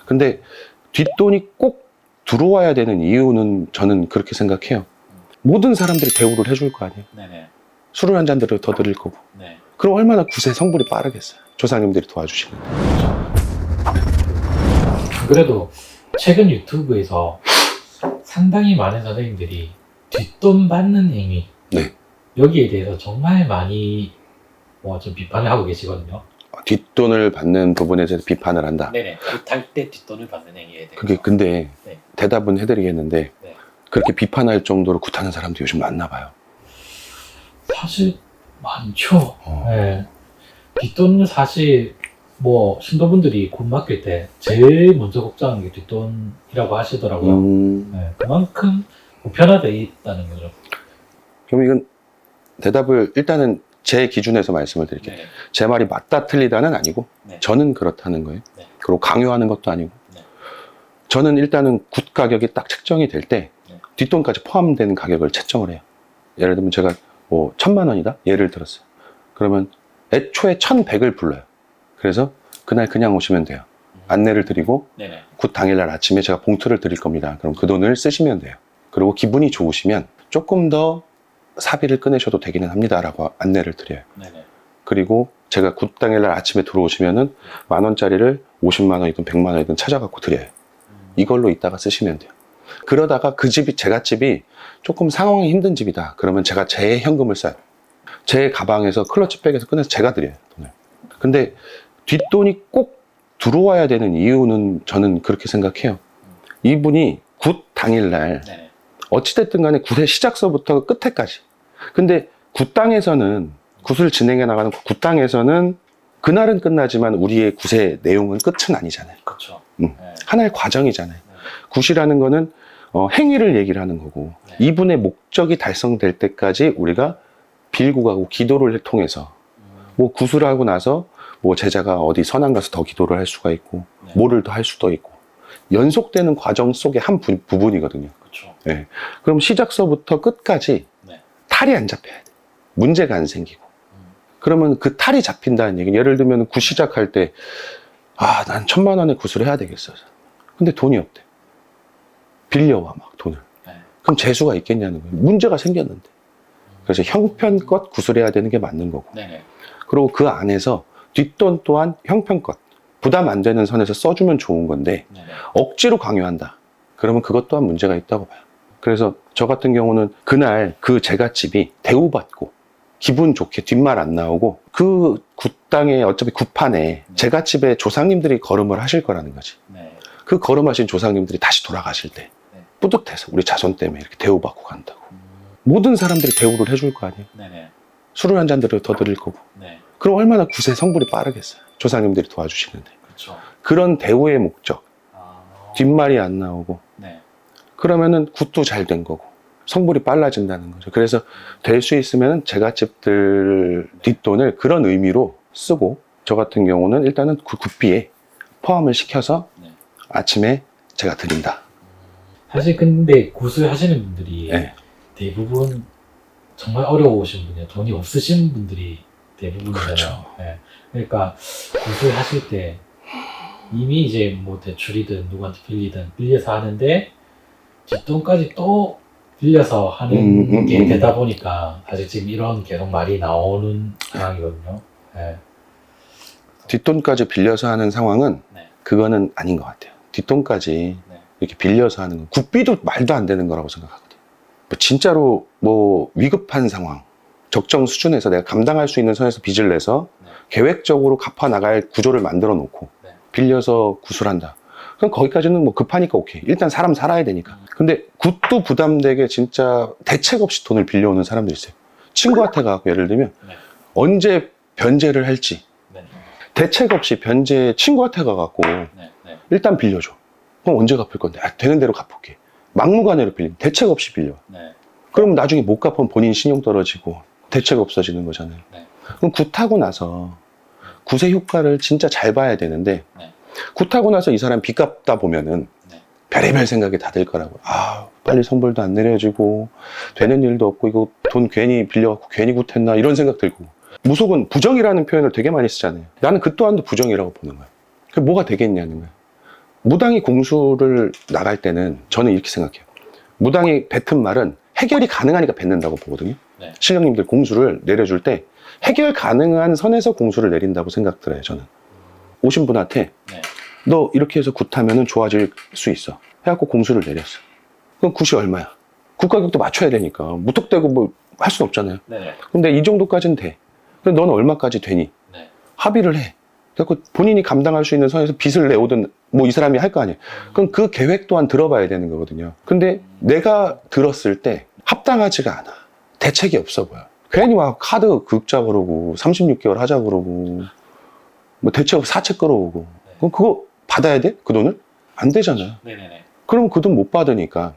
근데 뒷돈이 꼭 들어와야 되는 이유는 저는 그렇게 생각해요. 모든 사람들이 대우를 해줄 거 아니에요. 네네. 술을 한 잔 더 드릴 거고. 네. 그럼 얼마나 구세 성불이 빠르겠어요. 조상님들이 도와주시는데. 그래도 최근 유튜브에서 상당히 많은 선생님들이 뒷돈 받는 행위, 네. 여기에 대해서 정말 많이 좀 비판을 하고 계시거든요. 뒷돈을 받는 부분에 대해서 비판을 한다. 네네. 굿할 때 뒷돈을 받는 행위에 대해서. 그게 근데 네. 대답은 해드리겠는데 네. 그렇게 비판할 정도로 굿하는 사람도 요즘 많나 봐요. 사실 많죠. 네. 뒷돈은 사실 신도분들이 굿 맡길 때 제일 먼저 걱정하는 게 뒷돈이라고 하시더라고요. 네. 그만큼 보편화되어 있다는 거죠. 그럼 이건 대답을 일단은 제 기준에서 말씀을 드릴게요. 네. 제 말이 맞다 틀리다는 아니고 네. 저는 그렇다는 거예요. 네. 그리고 강요하는 것도 아니고 네. 저는 일단은 굿 가격이 딱 책정이 될 때 네. 뒷돈까지 포함된 가격을 책정을 해요. 예를 들면 제가 1,000만 원이다? 예를 들었어요. 그러면 애초에 1,100을 불러요. 그래서 그날 그냥 오시면 돼요. 안내를 드리고 네네. 굿 당일날 아침에 제가 봉투를 드릴 겁니다. 그럼 그 돈을 쓰시면 돼요. 그리고 기분이 좋으시면 조금 더 사비를 꺼내셔도 되기는 합니다라고 안내를 드려요. 네네. 그리고 제가 굿 당일날 아침에 들어오시면은 10,000원짜리를 50만 원이든 100만 원이든 찾아갖고 드려요. 이걸로 이따가 쓰시면 돼요. 그러다가 그 집이 제가 집이 조금 상황이 힘든 집이다. 그러면 제가 제 현금을 써요. 제 가방에서 클러치백에서 꺼내서 제가 드려요. 돈을. 근데 뒷돈이 꼭 들어와야 되는 이유는 저는 그렇게 생각해요. 이분이 굿 당일날 네네. 어찌됐든 간에 굿의 시작서부터 끝에까지. 근데 굿당에서는 굿을 진행해 나가는 굿당에서는 그날은 끝나지만 우리의 굿의 내용은 끝은 아니잖아요. 그렇죠. 하나의 과정이잖아요. 굿이라는 거는 행위를 얘기를 하는 거고 네. 이분의 목적이 달성될 때까지 우리가 빌고 가고 기도를 통해서 굿을 하고 나서 제자가 어디 선안 가서 더 기도를 할 수가 있고 네. 뭐를 더 할 수도 있고 연속되는 과정 속의 한 부분이거든요. 그렇죠. 네. 그럼 시작서부터 끝까지 네. 탈이 안 잡혀야 돼. 문제가 안 생기고. 그러면 그 탈이 잡힌다는 얘기는 예를 들면 굿 시작할 때 난 1,000만 원에 굿을 해야 되겠어. 근데 돈이 없대. 빌려와 막 돈을. 네. 그럼 재수가 있겠냐는 거예요. 문제가 생겼는데. 그래서 형편껏 굿을 해야 되는 게 맞는 거고. 네네. 그리고 그 안에서 뒷돈 또한 형편껏 부담 안 되는 선에서 써주면 좋은 건데 네네. 억지로 강요한다. 그러면 그것 또한 문제가 있다고 봐요. 그래서 저 같은 경우는 그날 그 제갓집이 대우받고 기분 좋게 뒷말 안 나오고 그 굿당에 어차피 굿판에 제갓집에 조상님들이 걸음을 하실 거라는 거지. 네. 그 걸음하신 조상님들이 다시 돌아가실 때 네. 뿌듯해서 우리 자손 때문에 이렇게 대우받고 간다고. 모든 사람들이 대우를 해줄 거 아니에요. 네네. 술을 한 잔 더 드릴 거고. 네. 그럼 얼마나 굿의 성불이 빠르겠어요. 조상님들이 도와주시는데. 그렇죠. 그런 대우의 목적. 아. 뒷말이 안 나오고. 네. 그러면은 굿도 잘 된 거고. 성불이 빨라진다는 거죠. 그래서 될 수 있으면 제갓집들 뒷돈을 그런 의미로 쓰고 저 같은 경우는 일단은 그 굿비에 포함을 시켜서 네. 아침에 제가 드린다. 사실 근데 굿을 하시는 분들이 네. 대부분 정말 어려우신 분이에요. 돈이 없으신 분들이 대부분이잖아요. 그렇죠. 네. 그러니까 굿을 하실 때 이미 이제 대출이든 누구한테 빌려서 하는데 뒷돈까지 또 빌려서 하는 게 되다 보니까 사실 지금 이런 계속 말이 나오는 상황이거든요. 네. 뒷돈까지 빌려서 하는 상황은 네. 그거는 아닌 것 같아요. 뒷돈까지 네. 이렇게 빌려서 하는 건 굿비도 말도 안 되는 거라고 생각하거든요. 진짜로 위급한 상황, 적정 수준에서 내가 감당할 수 있는 선에서 빚을 내서 네. 계획적으로 갚아 나갈 구조를 만들어 놓고 네. 빌려서 구술한다. 그럼 거기까지는 급하니까 오케이. 일단 사람 살아야 되니까. 근데 굿도 부담되게 진짜 대책 없이 돈을 빌려오는 사람도 있어요. 친구한테 가고 예를 들면 네. 언제 변제를 할지 네. 대책 없이 변제 친구한테 가갖고 네. 네. 일단 빌려줘. 그럼 언제 갚을 건데? 되는 대로 갚을게. 막무가내로 빌리면 대책 없이 빌려. 네. 그러면 나중에 못 갚으면 본인 신용 떨어지고 대책 없어지는 거잖아요. 네. 그럼 굿하고 나서 굿의 효과를 진짜 잘 봐야 되는데 네. 굿하고 나서 이 사람 빚 갚다 보면은 네. 별의별 생각이 다 들 거라고. 빨리 선불도 안 내려지고 되는 일도 없고 이거 돈 괜히 빌려갖고 괜히 굿했나 이런 생각 들고. 무속은 부정이라는 표현을 되게 많이 쓰잖아요. 나는 그 또한도 부정이라고 보는 거야. 그게 뭐가 되겠냐는 거야. 무당이 공수를 나갈 때는 저는 이렇게 생각해요. 무당이 뱉은 말은 해결이 가능하니까 뱉는다고 보거든요. 네. 신령님들 공수를 내려줄 때 해결 가능한 선에서 공수를 내린다고 생각 들어요, 저는. 오신 분한테 네. 너 이렇게 해서 굿하면 좋아질 수 있어. 해갖고 공수를 내렸어. 그럼 굿이 얼마야? 굿 가격도 맞춰야 되니까. 무턱대고 뭐 할 수는 없잖아요. 네. 근데 이 정도까지는 돼. 근데 너는 얼마까지 되니? 네. 합의를 해. 그래갖고 본인이 감당할 수 있는 선에서 빚을 내오든 뭐 이 사람이 할 거 아니에요. 그럼 그 계획 또한 들어봐야 되는 거거든요. 근데 내가 들었을 때 합당하지가 않아. 대책이 없어 보여. 괜히 막 카드 긁자 그러고 36개월 하자 그러고 뭐 대체 사채 끌어오고 그럼 그거 받아야 돼? 그 돈을? 안 되잖아요. 네네네. 그럼 그 돈 못 받으니까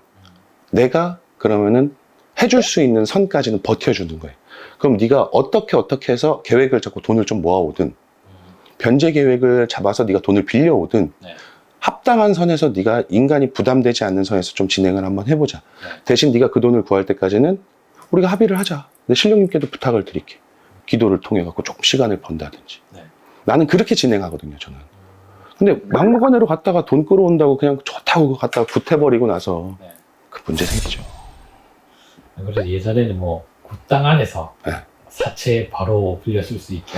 내가 그러면은 해줄 수 있는 선까지는 버텨주는 거예요. 그럼 네가 어떻게 해서 계획을 잡고 돈을 좀 모아오든 변제 계획을 잡아서 네가 돈을 빌려오든 네. 합당한 선에서 네가 인간이 부담되지 않는 선에서 좀 진행을 한번 해보자. 네. 대신 네가 그 돈을 구할 때까지는 우리가 합의를 하자. 근데 신령님께도 부탁을 드릴게. 기도를 통해 갖고 조금 시간을 번다든지. 네. 나는 그렇게 진행하거든요, 저는. 근데 막무가내로 갔다가 돈 끌어온다고 그냥 좋다고 갔다가 굿해버리고 나서 네. 그 문제 생기죠. 그래서 예전에는 뭐 굿당 안에서 네. 사채 바로 빌려 쓸 수 있게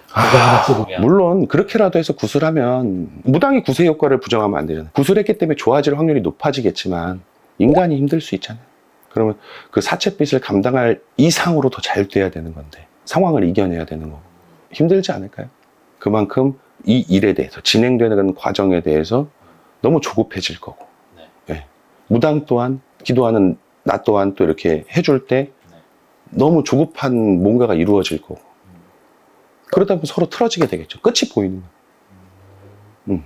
그거 하나 찍으면 물론 그렇게라도 해서 구술하면 무당이 구세 효과를 부정하면 안 되잖아요. 구술했기 때문에 좋아질 확률이 높아지겠지만 인간이 힘들 수 있잖아요. 그러면 그 사채빚을 감당할 이상으로 더 잘 돼야 되는 건데 상황을 이겨내야 되는 거고 힘들지 않을까요? 그만큼 이 일에 대해서 진행되는 과정에 대해서 너무 조급해질 거고 예. 무당 또한 기도하는 나 또한 또 이렇게 해줄 때 너무 조급한 뭔가가 이루어질 거고 그러다 보면 서로 틀어지게 되겠죠. 끝이 보이는 거예요.